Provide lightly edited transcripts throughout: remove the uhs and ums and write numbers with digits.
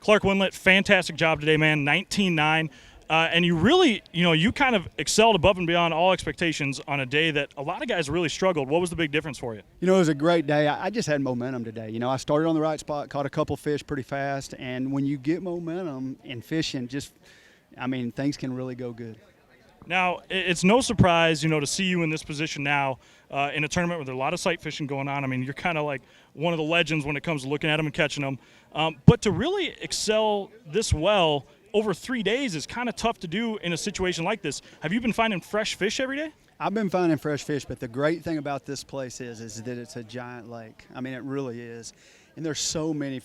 Clark Wendlandt, fantastic job today, man. 19-9. And you really, you kind of excelled above and beyond all expectations on a day that a lot of guys really struggled. What was the big difference for you? It was a great day. I just had momentum today. I started on the right spot, caught a couple fish pretty fast, and when you get momentum in fishing, things can really go good. Now, it's no surprise, to see you in this position now in a tournament with a lot of sight fishing going on. I mean, you're kind of like one of the legends when it comes to looking at them and catching them. But to really excel this well over 3 days is kind of tough to do in a situation like this. Have you been finding fresh fish every day? I've been finding fresh fish, but the great thing about this place is that it's a giant lake. I mean, it really is. And there's so many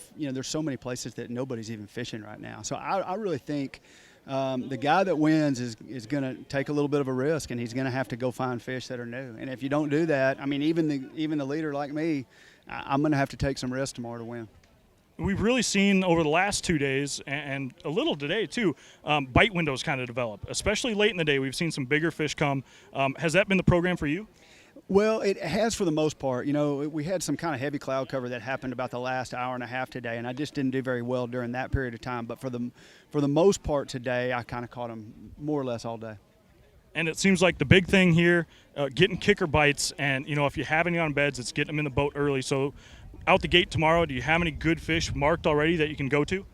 places that nobody's even fishing right now. So I really think the guy that wins is going to take a little bit of a risk, and he's going to have to go find fish that are new. And if you don't do that, I mean, even the leader like me, I'm going to have to take some risks tomorrow to win. We've really seen over the last 2 days and a little today too, bite windows kind of develop, especially late in the day. We've seen some bigger fish come. Has that been the program for you? Well, it has for the most part. We had some kind of heavy cloud cover that happened about the last hour and a half today, and I just didn't do very well during that period of time. But for the most part today, I kind of caught them more or less all day. And it seems like the big thing here, getting kicker bites, and if you have any on beds, it's getting them in the boat early. So out the gate tomorrow, do you have any good fish marked already that you can go to?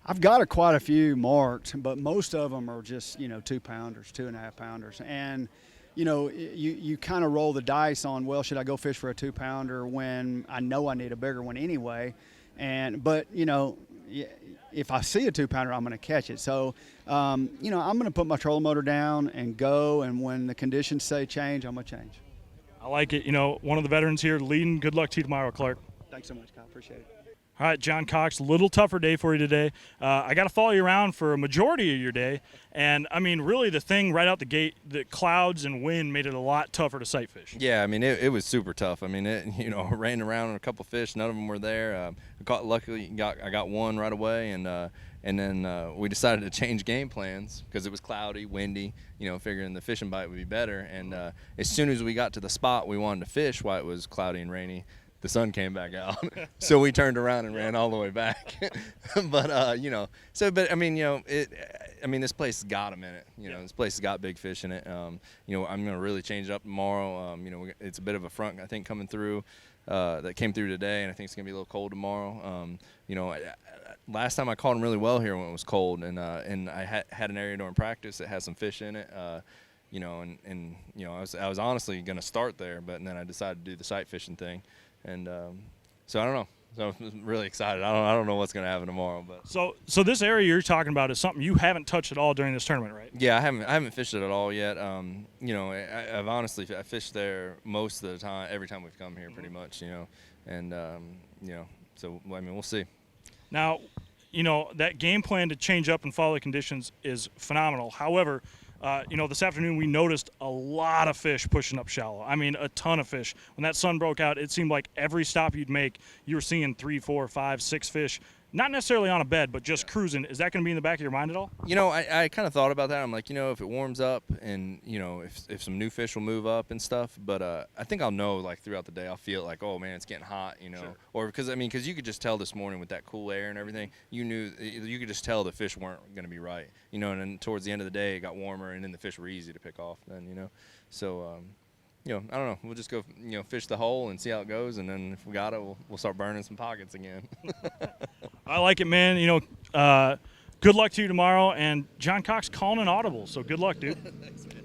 I've got quite a few marked, but most of them are just 2-pounders, 2.5-pounders, and you kind of roll the dice on, well, should I go fish for a 2-pounder when I know I need a bigger one anyway? But if I see a 2-pounder, I'm going to catch it. So I'm going to put my trolling motor down and go, and when the conditions say change, I'm going to change. I like it. One of the veterans here leading. Good luck to you tomorrow, Clark. Thanks so much, Kyle. Appreciate it. All right, John Cox, a little tougher day for you today. I got to follow you around for a majority of your day. And, I mean, really the thing right out the gate, the clouds and wind made it a lot tougher to sight fish. Yeah, I mean, it was super tough. I mean, it rained around on a couple fish. None of them were there. Luckily, I got one right away. And then we decided to change game plans because it was cloudy, windy, figuring the fishing bite would be better. And as soon as we got to the spot we wanted to fish while it was cloudy and rainy, the sun came back out. So we turned around and ran all the way back. But, this place has got them in it. This place has got big fish in it. I'm going to really change it up tomorrow. It's a bit of a front, I think, coming through that came through today, and I think it's going to be a little cold tomorrow. Last time I caught them really well here when it was cold, and I had an area during practice that had some fish in it. I was honestly going to start there, but then I decided to do the sight fishing thing. And so I don't know. So I'm really excited. I don't know what's going to happen tomorrow. But so this area you're talking about is something you haven't touched at all during this tournament, right? Yeah, I haven't fished it at all yet. I've honestly fished there most of the time, every time we've come here, pretty much. And so we'll see. Now, that game plan to change up and follow the conditions is phenomenal. However, this afternoon we noticed a lot of fish pushing up shallow. I mean, a ton of fish. When that sun broke out, it seemed like every stop you'd make, you were seeing 3, 4, 5, 6 fish. Not necessarily on a bed, but just cruising. Is that going to be in the back of your mind at all? I kind of thought about that. I'm like, if it warms up and, if some new fish will move up and stuff. But I think I'll know, like, throughout the day, I'll feel like, oh, man, it's getting hot, Sure. Or because you could just tell this morning with that cool air and everything, you could just tell the fish weren't going to be right. And then towards the end of the day, it got warmer, and then the fish were easy to pick off then, So, I don't know. We'll just go, fish the hole and see how it goes, and then if we got it, we'll start burning some pockets again. I like it, man. Good luck to you tomorrow. And John Cox calling an audible, so good luck, dude. Thanks, man.